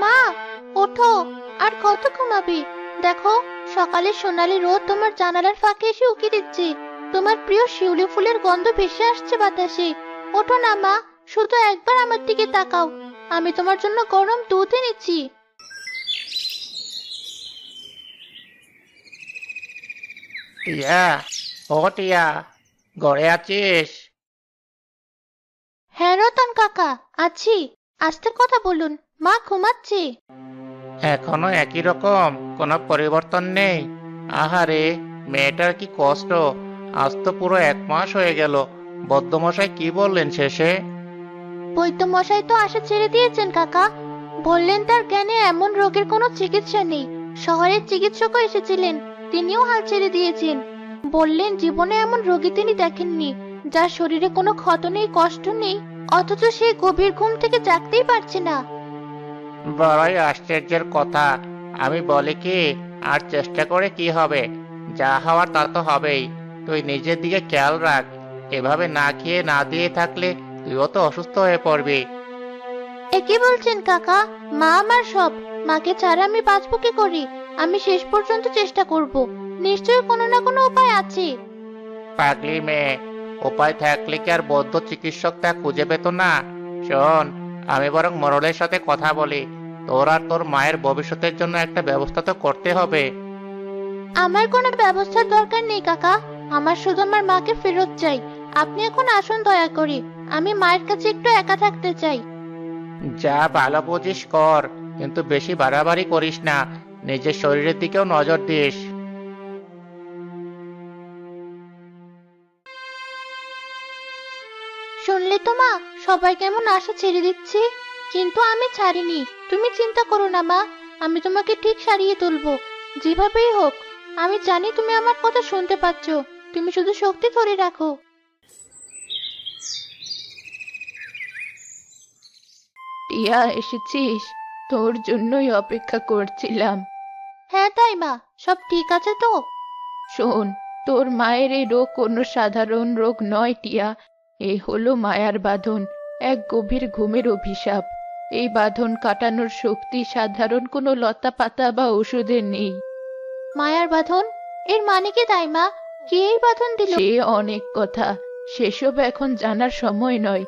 মা, ওঠো। আর কত ঘুমাবি? দেখো, সকালে সোনালি রোদ তোমার জানালার ফাঁকে এসে উকি দিচ্ছে। তোমার প্রিয় শিউলি ফুলের গন্ধ ভেসে আসছে বাতাসে। ওঠো না মা, শুধু একবার আমার দিকে তাকাও। আমি তোমার জন্য গরম দুধ এনেছি। টিয়া, ও টিয়া, ঘরে আছিস? হ্যাঁ রতন কাকা, আছি। আস্তে কথা বলুন, মা ঘুমাচ্ছে। এখনো একই রকম, কোনো পরিবর্তন নেই? আহারে, মেয়েটার কি কষ্ট। আজ তো পুরো 1 মাস হয়ে গেল। বদ্যমশাই কি বললেন শেষে? বৈদ্য মশাই তো আশা ছেড়ে দিয়েছেন কাকা। বললেন তার জ্ঞানে এমন রোগের কোনো চিকিৎসা নেই। শহরের চিকিৎসকও এসেছিলেন, তিনিও হাল ছেড়ে দিয়েছেন। বললেন জীবনে এমন রোগী তিনি দেখেননি, যার শরীরে কোনো ক্ষত নেই, কষ্ট নেই, অথচ সে গভীর ঘুম থেকে জাগতেই পারছে না। বড়ই আশ্চর্যের কথা। আমি বলি কি, আর চেষ্টা করে কি হবে? যা হওয়ার তা তো হবেই। তুই নিজের দিকে খেয়াল রাখ। এভাবে না খেয়ে না দিয়ে থাকলে তুইও তো অসুস্থ হয়ে পড়বি। এ কি বলছেন কাকা? মা আমার সব। মাকে ছাড়া আমি বাঁচবো কি করে? আমি শেষ পর্যন্ত চেষ্টা করব। নিশ্চয়ই কোনো না কোনো উপায় আছে। পাগলি মেয়ে, উপায় থাকলে কি আর বৌদ্ধ চিকিৎসক তা খুঁজে পেত না? শোন, আমি বরং মরলের সাথে কথা বলি। তোর আর তোর মায়ের ভবিষ্যতের জন্য একটা ব্যবস্থা তো করতে হবে। আমার কোনো ব্যবস্থার দরকার নেই কাকা। আমার শুধু আমার মাকে ফেরত চাই। আপনি এখন আসুন দয়া করে। আমি মায়ের কাছে একটু একা থাকতে চাই। যা ভালো বুঝিস কর, কিন্তু বেশি বাড়াবাড়ি করিস না। নিজের শরীরের দিকেও নজর দিস। শুনলে তো মা, সবাই কেমন আশা ছেড়ে দিচ্ছে। কিন্তু আমি ছাড়িনি। তুমি চিন্তা করো না মা, আমি তোমাকে ঠিক সারিয়ে তুলবো, যেভাবেই হোক। আমি জানি তুমি আমার কথা শুনতে পাচ্ছ। তুমি শুধু শক্তি ধরে রাখো। টিয়া, এসেছিস? তোর জন্যই অপেক্ষা করছিলাম। হ্যাঁ তাই মা, সব ঠিক আছে তো? শোন, তোর মায়ের এই রোগ কোনো সাধারণ রোগ নয় টিয়া। এই হলো মায়ার বাঁধন, এক গভীর ঘুমের অভিশাপ। এই বাঁধন কাটানোর শক্তি সাধারণ কোনো লতা পাতা বা ওষুধের নেই। মায়ার বাঁধন? এর মানে কি তাই মা? কে এই বাঁধন দিল? সে অনেক কথা, সেসব এখন জানার সময় নয়।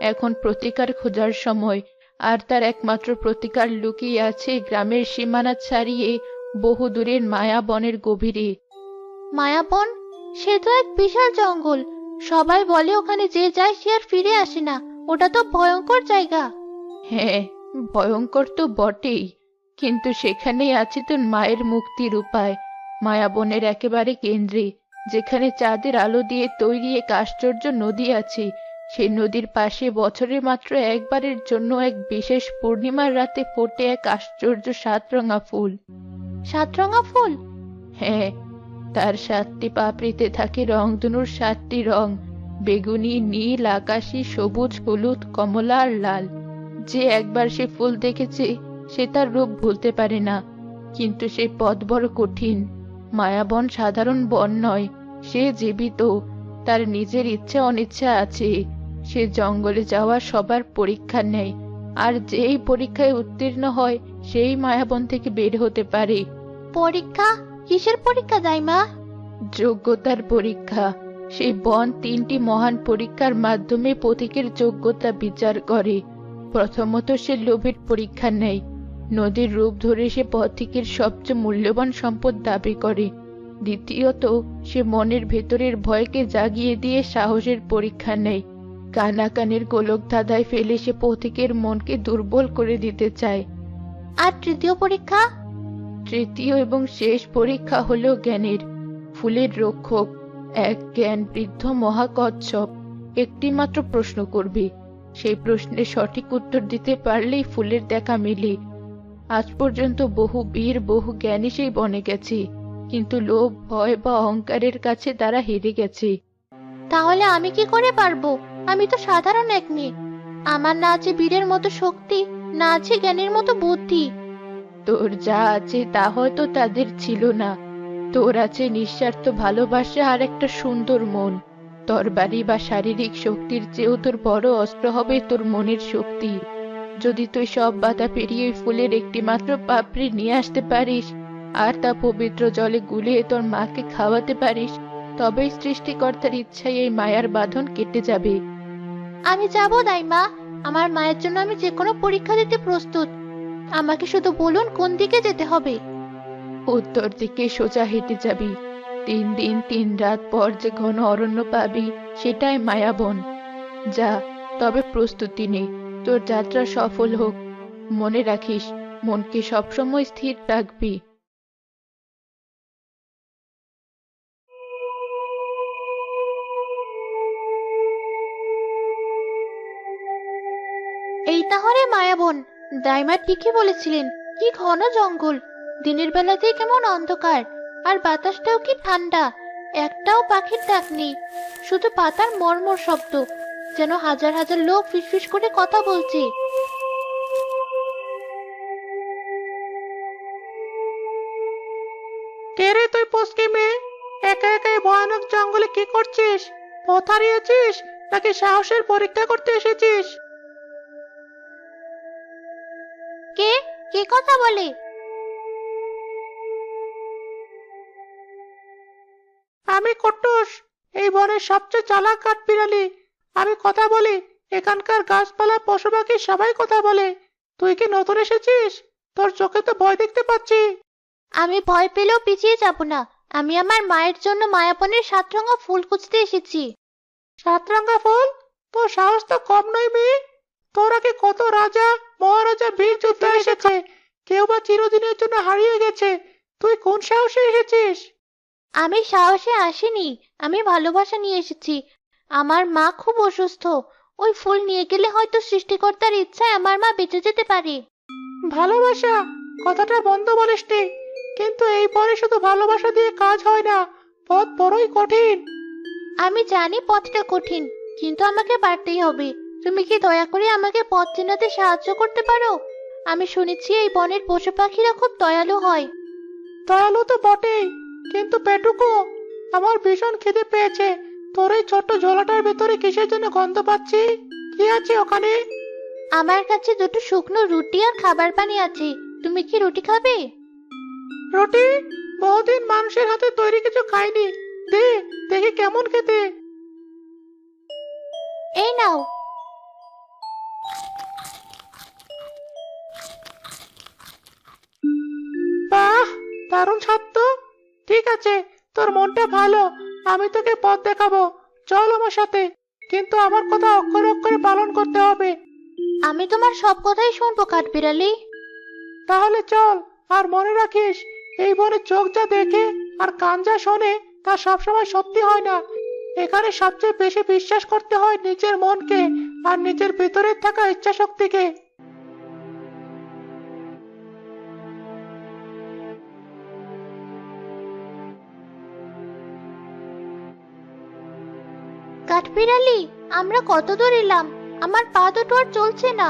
এখন প্রতিকার খোঁজার সময়। আর তার একমাত্র প্রতিকার লুকিয়ে আছে গ্রামের সীমানা ছাড়িয়ে বহু দূরের মায়া বনের গভীরে। মায়াবন? সে তো এক বিশাল জঙ্গল। সবাই বলে ওখানে যে যায় সে আর ফিরে আসে না। ওটা তো ভয়ঙ্কর জায়গা। হ্যাঁ, ভয়ঙ্কর তো বটেই, কিন্তু সেখানেই আছে তোর মায়ের মুক্তির উপায়। মায়াবনের একেবারে কেন্দ্রে, যেখানে চাঁদের আলো দিয়ে তৈরি এক আশ্চর্য নদী আছে। সেই নদীর পাশে বছরে মাত্র একবারের জন্য এক বিশেষ পূর্ণিমার রাতে ফোটে এক আশ্চর্য সাতরঙা ফুল। সাতরঙা ফুল? হ্যাঁ, তার 7টি পাপড়িতে থাকে রংধনুর 7টি রং: বেগুনি, নীল, আকাশী, সবুজ, হলুদ, কমলা আর লাল। যে একবার সে ফুল দেখেছে সে তার রূপ ভুলতে পারে না। কিন্তু সেই পথ বড় কঠিন। মায়াবন সাধারণ বন নয়, সে জীবিত। তার নিজের ইচ্ছে অনিচ্ছা আছে। সে জঙ্গলে যাওয়া সবার পরীক্ষা নেয়, আর যেই পরীক্ষায় উত্তীর্ণ হয় সেই মায়াবন থেকে বের হতে পারে। পরীক্ষা? কিসের পরীক্ষা দাইমা? যোগ্যতার পরীক্ষা। সেই বন 3টি মহান পরীক্ষার মাধ্যমে পথিকের যোগ্যতা বিচার করে। প্রথমত সে লোভের পরীক্ষা নেয়। নদীর রূপ ধরে সে পথিকের সবচেয়ে মূল্যবান সম্পদ দাবি করে। দ্বিতীয়ত সে মনের ভেতরের ভয়কে জাগিয়ে দিয়ে সাহসের পরীক্ষা নেয়। কানাকানের গোলক ধাঁধায় ফেলে সে পথিকের মনকে দুর্বল করে দিতে চায়। আর তৃতীয় পরীক্ষা? তৃতীয় এবং শেষ পরীক্ষা হলো জ্ঞানের। ফুলের রক্ষক, এক জ্ঞান বৃদ্ধ মহাকচ্ছপ, একটি মাত্র প্রশ্ন করবে। সেই প্রশ্নের সঠিক উত্তর দিতে পারলেই ফুলের দেখা মেলে। আজ পর্যন্ত বহু বীর, বহু জ্ঞানী সেই বনে গেছে, কিন্তু লোভ, ভয় বা অহংকারের কাছে তারা হেরে গেছে। তাহলে আমি কি করে পারবো? আমি তো সাধারণ এক মেয়ে। আমার না আছে বীরের মতো শক্তি, না আছে জ্ঞানের মতো বুদ্ধি। তোর যা আছে তা হয়তো তাদের ছিল না। তোর আছে নিঃস্বার্থ ভালোবাসা আর একটা সুন্দর মন। তরবারি বা শারীরিক শক্তির চেয়েও তোর বড় অস্ত্র হবে তোর মনের শক্তি। যদি তুই সব বাধা পেরিয়ে ওই ফুলের একটি মাত্র পাপড়ি নিয়ে আসতে পারিস আর তা পবিত্র জলে গুলিয়ে তোর মাকে খাওয়াতে পারিস, তবেই সৃষ্টিকর্তার ইচ্ছায় এই মায়ার বাঁধন কেটে যাবে। আমি যাব দাইমা, আমার মায়ের জন্য আমি যে কোনো পরীক্ষা দিতে প্রস্তুত। আমাকে শুধু বলুন কোন দিকে যেতে হবে। উত্তর দিকে সোজা হেঁটে যাবি। 3 দিন 3 রাত পর যে ঘন অরণ্য পাবি সেটাই মায়াবন। যা, তবে প্রস্তুতি নে, তোর যাত্রা সফল হোক। মনে রাখিস, মনকে সবসময় স্থির রাখবি। এই তাহলে মায়াবন। দাইমা ঠিকই বলেছিলেন, কি ঘন জঙ্গল, দিনের বেলাতেই কেমন অন্ধকার, আর বাতাসটাও কি ঠান্ডা। একটাও পাখির ডাক নেই, শুধু পাতার মর্মর শব্দ, যেন হাজার হাজার লোক ফিসফিস করে কথা বলছে। কে রে তুই পুচকি মেয়ে? একা একা এই ভয়ানক জঙ্গলে কি করছিস? পথ হারিয়েছিস নাকি সাহসের পরীক্ষা করতে এসেছিস? কে কে কথা বলে? আমি কুট্টুস, এই বনের সবচেয়ে চালাক কাঠবিড়ালি। আমি কথা বলি, এখানকার গাছপালা পশু পাখি সবাই কথা বলে। তুই কি নতুন এসেছিস? তোর চোখে তো ভয় দেখতে পাচ্ছি। আমি ভয় পেলেও পিছিয়ে যাব না। আমি আমার মায়ের জন্য মায়াবনের 7 রঙা ফুল খুঁজতে এসেছি। 7 রাঙা ফুল? তোর সাহস তো কম নয় মেয়ে। তোর আগে কত রাজা মহারাজা বীর যোদ্ধা এসেছে, কেউ বা চিরদিনের জন্য হারিয়ে গেছে। তুই কোন সাহসে এসেছিস? আমি সাহসে আসিনি, আমি ভালোবাসা নিয়ে এসেছি। আমার মা খুব অসুস্থ, ওই ফুল নিয়ে গেলে হয়তো সৃষ্টিকর্তার ইচ্ছায় আমার মা বেঁচে যেতে পারে। ভালোবাসা কথাটা বন্ধ বলিসনি, কিন্তু এই পরে শুধু ভালোবাসা দিয়ে কাজ হয় না, পথ বড়ই কঠিন। আমি জানি পথটা কঠিন, কিন্তু আমাকে পারতেই হবে। তুমি কি দয়া করে আমাকে পথ চেনাতে সাহায্য করতে পারো? আমি শুনেছি এই বনের পশু পাখিরা খুব দয়ালু হয়। দয়ালু তো বটেই, কিন্তু পেটুকো, আমার ভীষণ খিদে পেয়েছে। তোর এই ছোট্ট ঝোলাটার ভেতরে কিসের জন্য গন্ধ পাচ্ছি? কি আছে ওখানে? আমার কাছে 2টো শুকনো রুটি আর খাবার পানি আছে। তুমি কি রুটি খাবে? রুটি? বহুদিন মানুষের হাতে তৈরি কিছু খাইনি। দে, দেখি কেমন খেতে। এই নাও। বাহ, দারুণ স্বাদ তো। ঠিক আছে, তোর মনটা ভালো, আমি তোকে পথ দেখাবো। চল আমার সাথে, কিন্তু আমার কথা অক্ষরে অক্ষরে পালন করতে হবে। আমি তোমার সব কথাই শুনবো কাঠবিড়ালি। তাহলে চল, আর মনে রাখিস, এই বনে চোখ যা দেখে আর কান যা শোনে তা সবসময় সত্যি হয় না। এখানে সবচেয়ে বেশি বিশ্বাস করতে হয় নিজের মনকে আর নিজের ভিতরে থাকা ইচ্ছা শক্তিকে। কাঠবিড়ালি, আমরা কত দূর এলাম? আমার পা দুটো আর চলছে না।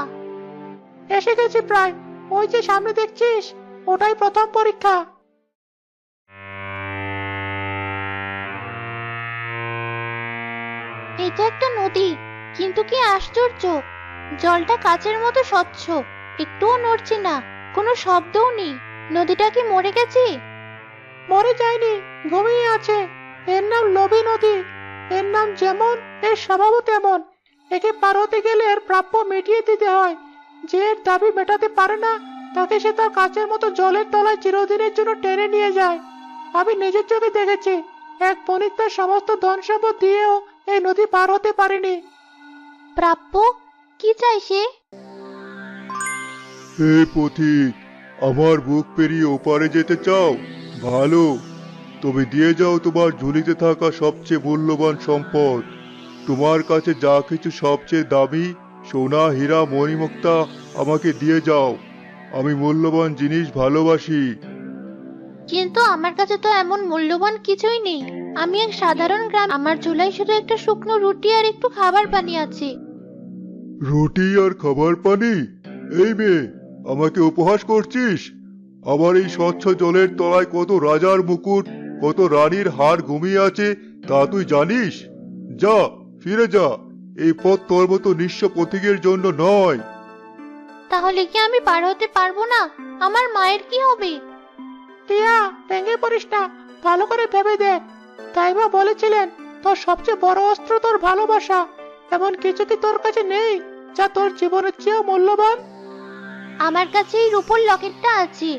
এসে গেছি প্রায়। ওই যে সামনে দেখছিস, ওটাই প্রথম পরীক্ষা। এটা একটা নদী, কিন্তু কি আশ্চর্য! জলটা কাচের মতো স্বচ্ছ, একটুও নড়ছে না, কোনো শব্দও নেই। নদীটা কি মরে গেছে? মরে যায়নি, ঘুমিয়ে আছে। এর নাম লোভী নদী। এর নাম যেমন, এর স্বভাবও তেমন। একে পার হতে গেলে এর প্রাপ্য মিটিয়ে দিতে হয়। যে এর দাবি মেটাতে পারে না, তাকে সে তার কাচের মতো জলের তলায় চিরদিনের জন্য টেনে নিয়ে যায়। আমি নিজের চোখে দেখেছি, এক বণিক তার সমস্ত ধন সম্পদ দিয়েও এই নদী পার হতে পারেনি। প্রাপ্য? কি চাই সে? হে পথিক, আমার বুক পেরিয়ে ওপারে যেতে চাও? ভালো, তবে দিয়ে যাও তোমার ঝুলিতে থাকা সবচেয়ে মূল্যবান সম্পদ। তোমার কাছে যা কিছু সবচেয়ে দামি, সোনা হীরা মণিমুক্তা, আমাকে দিয়ে যাও। আমি মূল্যবান জিনিস ভালোবাসি। কিন্তু আমার কাছে তো এমন মূল্যবান কিছুই নেই। আমি এক সাধারণ গ্রাম, আমার ঝোলায় শুধু একটা শুকনো রুটি আর একটু খাবার পানি আছে। রুটি আর খাবার পানি? এই মেয়ে, আমাকে উপহাস করছিস? আমার এই স্বচ্ছ জলের তলায় কত রাজার মুকুট, কত রানীর হার ঘুমিয়ে আছে তা তুই জানিস? যা, ফিরে যা। এই পথ তোর মতো নিঃস্ব পথিকের জন্য নয়। তাহলে কি আমি পার হতে পারবো না? আমার মায়ের কি হবে? টিয়া, ভেঙে পড়িস না, ভালো করে ভেবে দেখ। তাই মা বলেছিলেন তোর সবচেয়ে বড় অস্ত্র তোর ভালোবাসা। এমন কিছু কি তোর কাছে নেই যা তোর জীবনের চেয়েও মূল্যবান? আমার কাছে এই রূপোর লকেটটা আছে।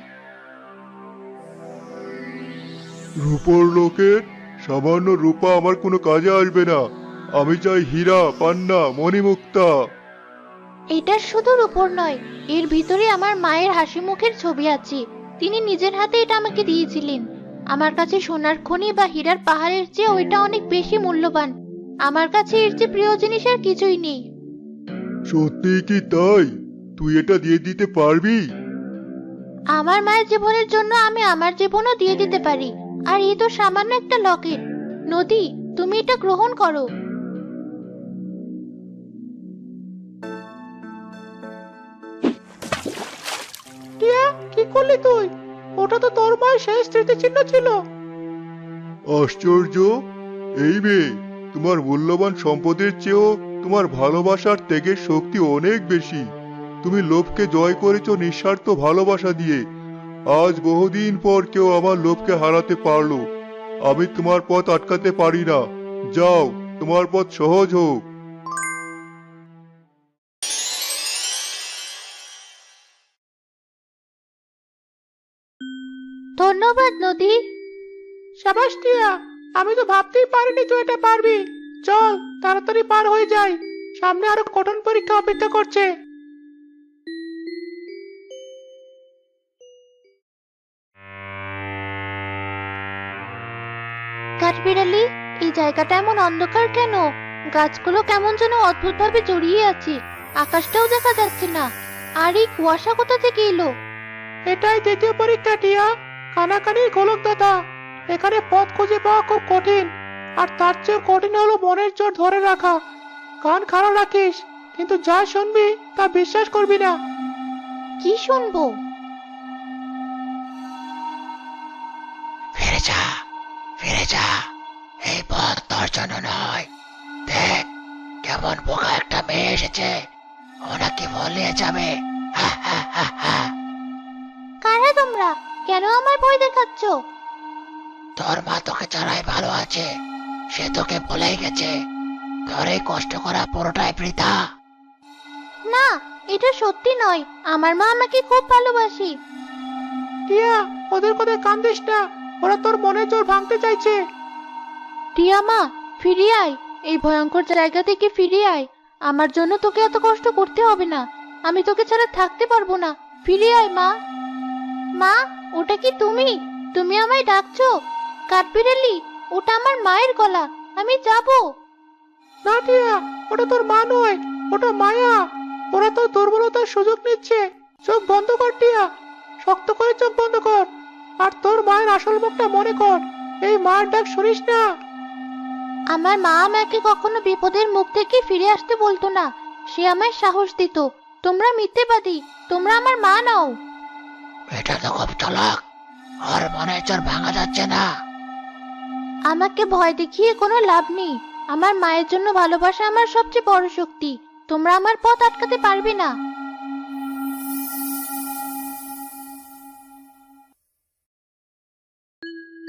রূপোর লোকের? সামান্য রূপা আমার কোনো কাজে আসবে না। আমি চাই হীরা, পান্না, মণিমুক্তা। এটা শুধু রূপোর নয়, এর ভিতরে আমার মায়ের হাসি মুখের ছবি আছে। তিনি নিজের হাতে এটা আমাকে দিয়েছিলেন। আমার কাছে সোনার খনি বা হীরার পাহাড়ের চেয়ে ওইটা অনেক বেশি মূল্যবান। আমার কাছে এর চেয়ে প্রিয় জিনিস আর কিছুই নেই। সত্যি কি তাই? তুই এটা দিয়ে দিতে পারবি? আমার মায়ের জীবনের জন্য আমি আমার জীবনও দিয়ে দিতে পারি। আর এই তো সামান্য একটা লকেট। নদী, তুমি এটা গ্রহণ করো। টিয়া, কি করলি তুই? ওটা তো তোর মায়ের শেষ স্মৃতিচিহ্ন ছিল। আশ্চর্য! এই মেয়ে, তোমার মূল্যবান সম্পদের চেয়েও তোমার ভালোবাসার ত্যাগের শক্তি অনেক বেশি। তুমি লোভকে জয় করেছো নিঃস্বার্থ ভালোবাসা দিয়ে। আজ বহুদিন পর কেউ আমার লোভকে হারাতে পারলো। আমি তোমার পথ আটকাতে পারি না। যাও, তোমার পথ সহজ হোক। ধন্যবাদ নদী। সাবাস টিয়া, আমি তো ভাবতেই পারিনি তুই এটা পারবি। চল তাড়াতাড়ি পার হয়ে যাই, সামনে আরো কঠিন পরীক্ষা অপেক্ষা করছে। কাঠবিড়ালি, এই জায়গাটা এমন অন্ধকার কেন? গাছগুলো কেমন যেন অদ্ভুত ভাবে জড়িয়ে আছে। আকাশটাও দেখা যাচ্ছে না। আর এই কুয়াশা কোথা থেকে এলো? এটাই দ্বিতীয় পরীক্ষা টিয়া, কানাকানি গোলক দাদা। এখানে পথ খুঁজে পাওয়া খুব কঠিন, আর তার চেয়ে কঠিন হলো মনের জোর ধরে রাখা। কান খাড়া রাখিস, কিন্তু যা শুনবি তা বিশ্বাস করবি না। কি শুনবো? ফিরে যা, ফিরে যা। এই পথ তোর জন্য নয়। দেখ, কেমন বোকা একটা মেয়ে এসেছে। ওনাকে বলিয়ে যাবে। হা হা হা হা। কারা তোমরা? কেন আমার ভয় দেখাচ্ছ? তোর মা তোকে ছাড়াই ভালো আছে। সে তোকে ভুলেই গেছে। তোর এই কষ্ট করা পুরোটাই বৃথা। না, এটা সত্যি নয়। আমার মা আমাকে খুব ভালোবাসে। টিয়া, ওদের কথায় কান দিস না, ওরা তোর মনের জোর ভাঙতে চাইছে। টিয়া মা, ফিরে আয়। এই ভয়ঙ্কর জায়গা থেকে ফিরে আয়। আমার জন্য তোকে এত কষ্ট করতে হবে না। আমি তোকে ছাড়া থাকতে পারবো না। ফিরে আয় মা। মা, ওটা কি তুমি? তুমি আমায় ডাকছো? কাঠবিড়ালি, ওটা আমার মায়ের গলা। আমি যাবো। না টিয়া, ওটা তোর মা নয়, ওটা মায়া। ওরা তোর দুর্বলতার সুযোগ নিচ্ছে। চোখ বন্ধ কর টিয়া, শক্ত করে চোখ বন্ধ কর। আর তোর মায়ের আসল মুখটা মনে কর। এই মায়ের ডাক শুনিস না? আমার মা আমাকে কখনো বিপদের মুখ থেকে ফিরে আসতে বলতো না। সে আমায় সাহস দিত। তোমরা মিথ্যেবাদী। তোমরা আমার মা নাও। এটা তো খুব চালাক। আর মনের জোর ভাঙা যাচ্ছে না। আমাকে ভয় দেখিয়ে কোনো লাভ নেই। আমার মায়ের জন্য ভালোবাসা আমার সবচেয়ে বড় শক্তি। তোমরা আমার পথ আটকাতে পারবে না।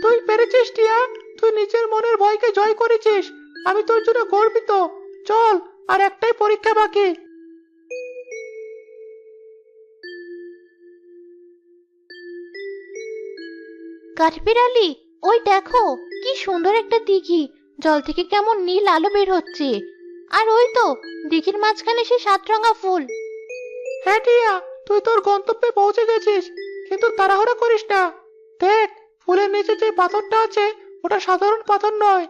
তুই পেরেছিস টিয়া, তুই নিজের মনের ভয়কে জয় করেছিস। আমি তোর জন্য গর্বিত। চল, আর একটাই পরীক্ষা বাকি। কাঠবিড়ালি, ওই দেখো, কি সুন্দর একটা দিঘি। জল থেকে কেমন নীল আলো বের হচ্ছে। আর ওই তো দিঘির মাঝখানে সেই 7 রঙা ফুল। হ্যাঁ টিয়া, তুই তোর গন্তব্যে পৌঁছে গেছিস, কিন্তু তাড়াহুড়ো করিস না। দেখ, ফুলের নিচে যে পাথরটা আছে ওটা সাধারণ পাথর নয়।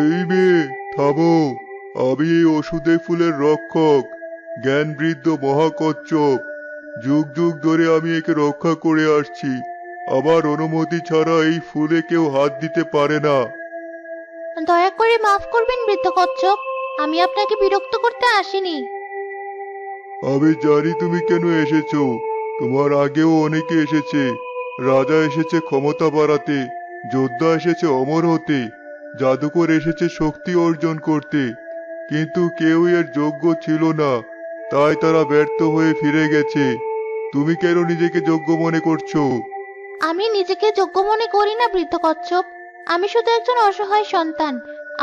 এই মেয়ে, থামো। আমি এই ওষুধে ফুলের রক্ষক, জ্ঞানবৃদ্ধ মহাকচ্ছপ। যুগ যুগ ধরে আমি একে রক্ষা করে আসছি। আমার অনুমতি ছাড়া এই ফুলে কেউ হাত দিতে পারে না। দয়া করে মাফ করবেন বৃদ্ধ কচ্ছপ। আমি আপনাকে বিরক্ত করতে আসিনি। আমি জানি তুমি কেন এসেছো। তোমার আগেও অনেকে এসেছে। রাজা এসেছে ক্ষমতা বাড়াতে, যোদ্ধা এসেছে অমর হতে। জাদুকর এসেছে শক্তি অর্জন করতে, কিন্তু কেউ এর যোগ্য ছিল না, তাই তারা ব্যর্থ হয়ে ফিরে গেছে। তুমি কেন নিজেকে যোগ্য মনে করছো? আমি নিজেকে যোগ্য মনে করি না বৃদ্ধ কচ্ছপ। আমি শুধু একজন অসহায় সন্তান।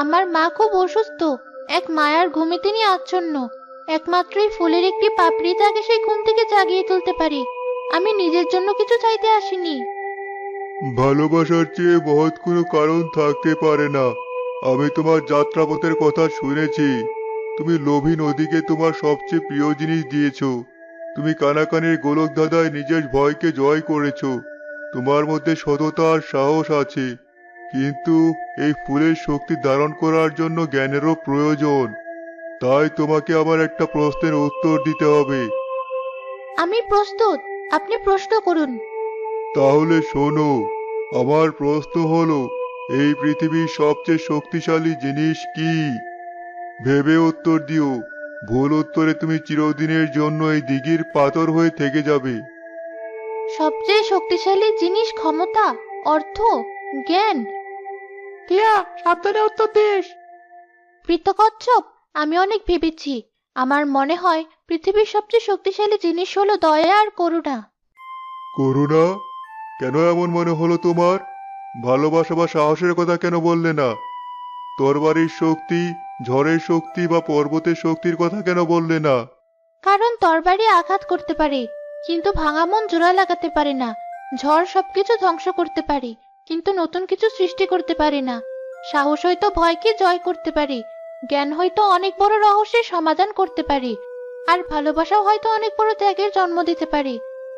আমার মা খুব অসুস্থ, এক মায়ার ঘুমে তিনি আচ্ছন্ন। একমাত্র এই ফুলের একটি পাপড়ি তাকে সেই ঘুম থেকে জাগিয়ে তুলতে পারে। আমি নিজের জন্য কিছু চাইতে আসিনি। ভালোবাসার চেয়ে মহৎ কোনো কারণ থাকতে পারে না। আমি তোমার যাত্রাপথের কথা শুনেছি। তুমি লোভী নদীকে তোমার সবচেয়ে প্রিয় জিনিস দিয়েছো। তুমি কানাকানির গোলক ধাঁধায় নিজের ভয়কে জয় করেছো। তোমার মধ্যে সততা আর সাহস আছে, কিন্তু এই ফুলের শক্তি ধারণ করার জন্য জ্ঞানেরও প্রয়োজন। তাই তোমাকে আবার একটা প্রশ্নের উত্তর দিতে হবে। আমি প্রস্তুত, আপনি প্রশ্ন করুন। তাহলে শোনো, আমার প্রশ্ন হলো, এই পৃথিবীর সবচেয়ে শক্তিশালী জিনিস কি? ভেবে উত্তর দিও। ভুল উত্তরে তুমি চিরদিনের জন্য এই দিঘির পাথর হয়ে থেকে যাবে। সবচেয়ে শক্তিশালী জিনিস ক্ষমতা, অর্থ, জ্ঞান। টিয়া, সাবধানে উত্তর দিস। বৃদ্ধ কচ্ছপ, আমি অনেক ভেবেছি। আমার মনে হয় পৃথিবীর সবচেয়ে শক্তিশালী জিনিস হলো দয়া আর করুণা। করুণা? কেন এমন মনে হলো তোমার? ভালোবাসা বা সাহসের কথা কেন বললে না? তরবারির শক্তি, ঝড়ের শক্তি বা পর্বতের শক্তির কথা কেন বললে না? কারণ তরবারি আঘাত করতে পারে, কিন্তু ভাঙা মন জোড়া লাগাতে পারে না। ঝড় সবকিছু ধ্বংস করতে পারে, কিন্তু নতুন কিছু সৃষ্টি করতে পারে না। সাহস হয়তো ভয়কে জয় করতে পারে, জ্ঞান হয়তো অনেক বড় রহস্যের সমাধান করতে পারে, আর ভালোবাসাও হয়তো অনেক বড় ত্যাগের জন্ম দিতে পারে।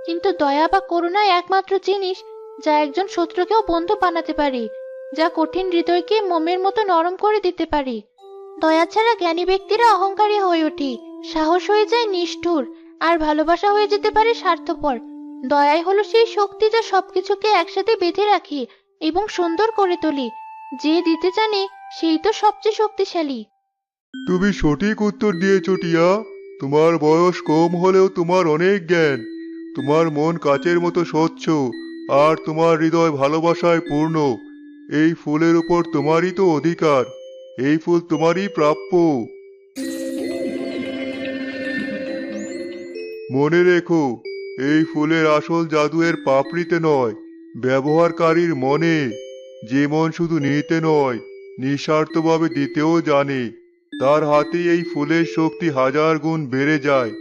কিন্তু দয়া বা করুণা একমাত্র জিনিস যা একজন শত্রুকেও বন্ধু বানাতে পারে, যা কঠিন হৃদয়কে মোমের মতো নরম করে দিতে পারে। দয়া ছাড়া জ্ঞানী ব্যক্তিরা অহংকারী হয়ে ওঠে, সাহস হয়ে যায় নিষ্ঠুর, আর ভালোবাসা হয়ে যেতে পারে স্বার্থপর। দয়াই হলো সেই শক্তি যা সবকিছুকে একসাথে বেঁধে রাখে এবং সুন্দর করে তোলে। যে দিতে জানে সেই তো সবচেয়ে শক্তিশালী। তুমি সঠিক উত্তর দিয়েছো টিয়া। তোমার বয়স কম হলেও তোমার অনেক জ্ঞান। তোমার মন কাচের মতো স্বচ্ছ, আর তোমার হৃদয় ভালোবাসায় পূর্ণ। এই ফুলের উপর তোমারই তো অধিকার। এই ফুল তোমারই প্রাপ্য। মনে রেখো, এই ফুলের আসল জাদু এর পাপড়িতে নয়, ব্যবহারকারীর মনে। যে মন শুধু নিতে নয়, নিঃস্বার্থভাবে দিতেও জানে, তার হাতেই এই ফুলের শক্তি হাজার গুণ বেড়ে যায়।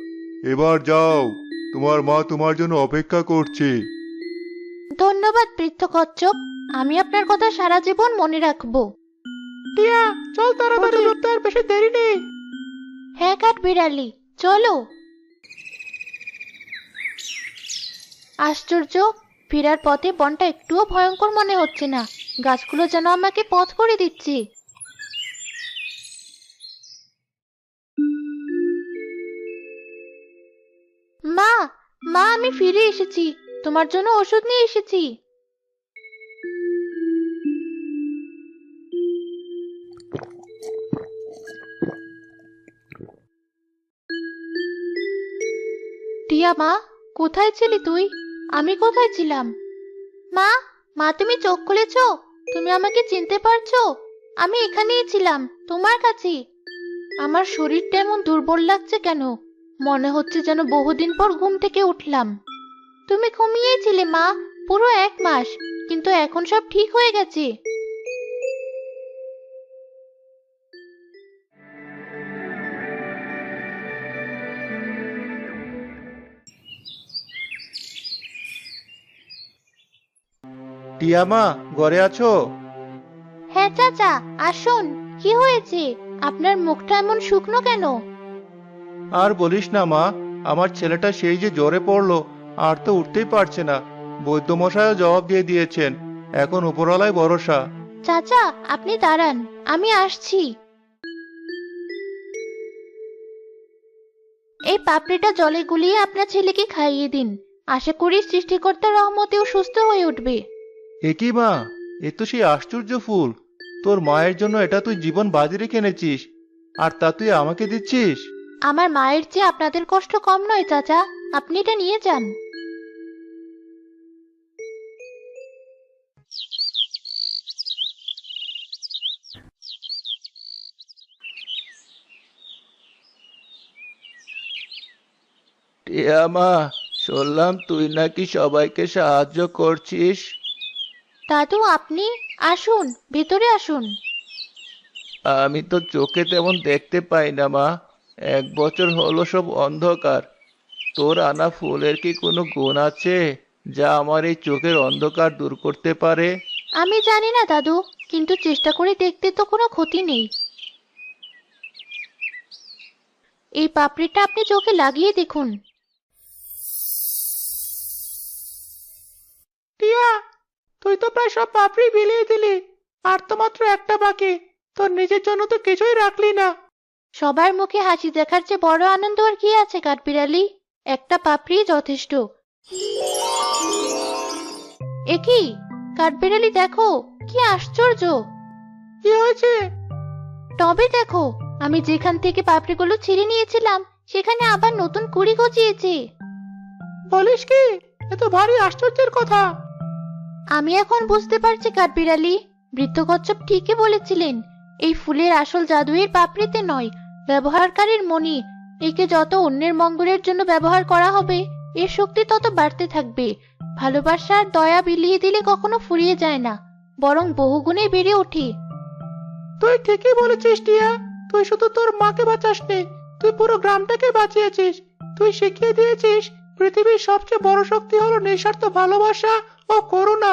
এবার যাও, তোমার মা তোমার জন্য অপেক্ষা করছে। ধন্যবাদ বৃদ্ধ কচ্ছপ, আমি আপনার কথা সারা জীবন মনে রাখবো। টিয়া, চল তাড়াতাড়ি, আর বেশি দেরি নেই। হ্যাঁ কাঠ বিড়ালি, চলো। আশ্চর্য, ফেরার পথে বনটা একটুও ভয়ঙ্কর মনে হচ্ছে না। গাছগুলো যেন আমাকে পথ করে দিচ্ছে। মা, মা, আমি ফিরে এসেছি। তোমার জন্য ওষুধ নিয়ে এসেছি। টিয়া মা, কোথায় ছিলি তুই? আমি কোথায় ছিলাম? মা, মা, তুমি চোখ খুলেছো? তুমি আমাকে চিনতে পারছো? আমি এখানেই ছিলাম, তোমার কাছে। আমার শরীরটা এমন দুর্বল লাগছে কেন? মনে হচ্ছে যেন বহুদিন পর ঘুম থেকে উঠলাম। তুমি ঘুমিয়েছিলে মা, পুরো 1 মাস, কিন্তু এখন সব ঠিক হয়ে গেছে। টিয়া মা, ঘরে আছো? হ্যাঁ চাচা, আসুন। কি হয়েছে? আপনার মুখটা এমন শুকনো কেন? আর বলিস না মা, আমার ছেলেটা সেই যে জ্বরে পড়লো, আর তো উঠতেই পারছে না। বৈদ্যমশাইও জবাব দিয়ে দিয়েছেন, এখন উপরওয়ালাই ভরসা। চাচা, আপনি দাঁড়ান, আমি আসছি। এই পাপড়িটা জলে গুলিয়ে আপনার ছেলেকে খাইয়ে দিন। আশা করি সৃষ্টিকর্তার রহমতেও সুস্থ হয়ে উঠবে। এ কি মা, এ তো সেই আশ্চর্য ফুল। তোর মায়ের জন্য এটা তুই জীবন বাজি রেখে এনেছিস, আর তা তুই আমাকে দিচ্ছিস? আমার মায়ের চেয়ে আপনাদের কষ্ট কম নয় চাচা, আপনি এটা নিয়ে যান। টিয়া মা, শুনলাম তুই নাকি সবাইকে সাহায্য করছিস। দাদু আপনি আসুন, ভেতরে আসুন। আমি তো চোখে তেমন দেখতে পাই না মা, 1 বছর হলো সব অন্ধকার। তোর আনা ফুলের কি কোনো গুণ আছে যা আমার এই চোখের অন্ধকার দূর করতে পারে? আমি জানি না দাদু, কিন্তু চেষ্টা করে দেখতে তো কোনো ক্ষতি নেই। এই পাপড়িটা আপনি চোখে লাগিয়ে দেখুন। টিয়া, তুই তো প্রায় সব পাপড়ি বিলিয়ে দিলি, আর তো মাত্র একটা বাকি। তোর নিজের জন্য তো কিছুই রাখলি না। সবার মুখে হাসি দেখার চেয়ে বড় আনন্দ আর কি আছে কাঠবিড়ালি? একটা পাপড়ি যথেষ্ট। এ কি কাঠবিড়ালি, দেখো কি আশ্চর্য! কি হয়েছে? তবে দেখো, আমি যেখান থেকে পাপড়িগুলো ছিঁড়ে নিয়েছিলাম সেখানে আবার নতুন কুড়ি গজিয়েছে। বলিস কি? এ তো ভারী আশ্চর্যের কথা। আমি এখন বুঝতে পারছি কাঠবিড়ালি, বৃদ্ধ কচ্ছপ ঠিকই বলেছিলেন। এই ফুলের আসল জাদু এর পাপড়িতে নয়, ব্যবহারকারীর মনে। একে যত অন্যের মঙ্গলের জন্য ব্যবহার করা হবে, এর শক্তি তত বাড়তে থাকবে। ভালোবাসা আর দয়া বিলিয়ে দিলে কখনো ফুরিয়ে যায় না, বরং বহুগুণে বেড়ে ওঠে। তুই ঠিকই বলেছিস টিয়া। তুই শুধু তোর মাকে বাঁচাসনি, তুই পুরো গ্রামটাকে বাঁচিয়েছিস। তুই শিখিয়ে দিয়েছিস পৃথিবীর সবচেয়ে বড় শক্তি হলো নিঃস্বার্থ ভালোবাসা ও করুণা।